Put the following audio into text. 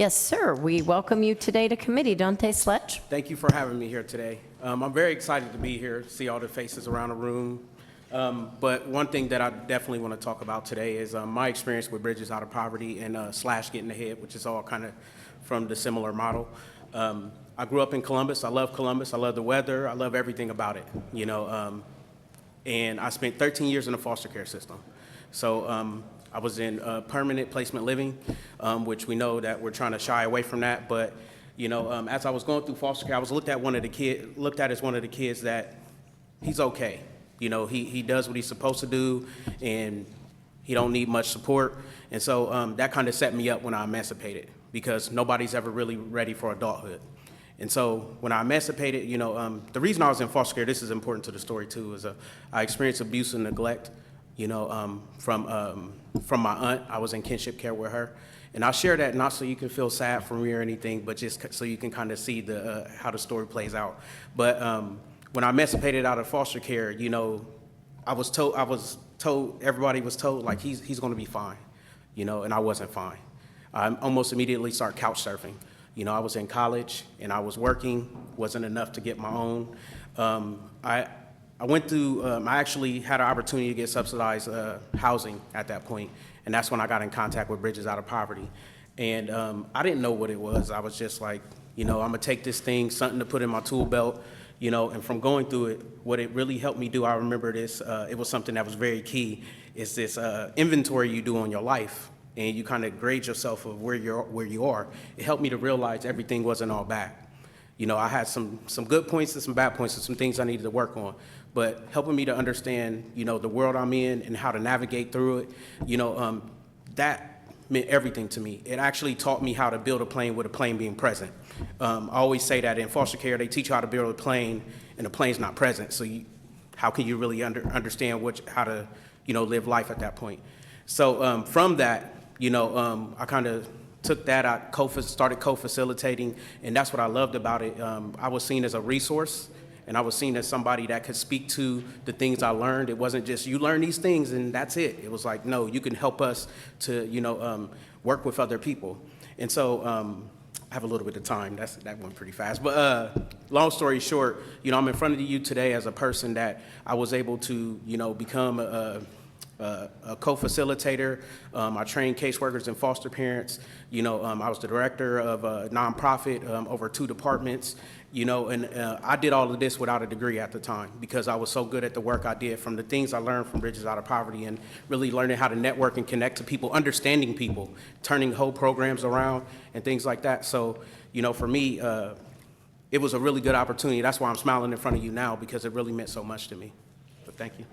Yes, sir. We welcome you today to committee. Dauntea Sledge. Thank you for having me here today. I'm very excited to be here, see all the faces around the room. But one thing that I definitely want to talk about today is my experience with Bridges Out of Poverty and Slash Getting Ahead, which is all kind of from the similar model. I grew up in Columbus. I love Columbus. I love the weather. I love everything about it, you know. And I spent 13 years in the foster care system. So I was in permanent placement living, which we know that we're trying to shy away from that. But you know, as I was going through foster care, I was looked at as one of the kids that he's okay. You know, he does what he's supposed to do, and he don't need much support. And so that kind of set me up when I emancipated, because nobody's ever really ready for adulthood. And so when I emancipated, you know, the reason I was in foster care, this is important to the story too, is I experienced abuse and neglect, you know, from my aunt. I was in kinship care with her. And I'll share that not so you can feel sad for me or anything, but just so you can kind of see how the story plays out. But when I emancipated out of foster care, you know, I was told, everybody was told, like, he's gonna be fine, you know, and I wasn't fine. I almost immediately started couch surfing. You know, I was in college and I was working, wasn't enough to get my own. I went through, I actually had an opportunity to get subsidized housing at that point, and that's when I got in contact with Bridges Out of Poverty. And I didn't know what it was. I was just like, you know, I'm gonna take this thing, something to put in my tool belt, you know, and from going through it, what it really helped me do, I remember this, it was something that was very key, is this inventory you do on your life, and you kind of grade yourself of where you are. It helped me to realize everything wasn't all bad. You know, I had some good points and some bad points and some things I needed to work on, but helping me to understand, you know, the world I'm in and how to navigate through it, you know, that meant everything to me. It actually taught me how to build a plane with a plane being present. I always say that in foster care, they teach you how to build a plane and the plane's not present, so how can you really understand how to, you know, live life at that point? So from that, you know, I kind of took that, I started co-facilitating, and that's what I loved about it. I was seen as a resource, and I was seen as somebody that could speak to the things I learned. It wasn't just, you learn these things and that's it. It was like, no, you can help us to, you know, work with other people. And so I have a little bit of time, that went pretty fast. But long story short, you know, I'm in front of you today as a person that I was able to, you know, become a co-facilitator. I trained caseworkers and foster parents. You know, I was the director of a nonprofit over 2 departments, you know, and I did all of this without a degree at the time because I was so good at the work I did, from the things I learned from Bridges Out of Poverty and really learning how to network and connect to people, understanding people, turning whole programs around and things like that. So, you know, for me, it was a really good opportunity. That's why I'm smiling in front of you now, because it really meant so much to me. But thank you.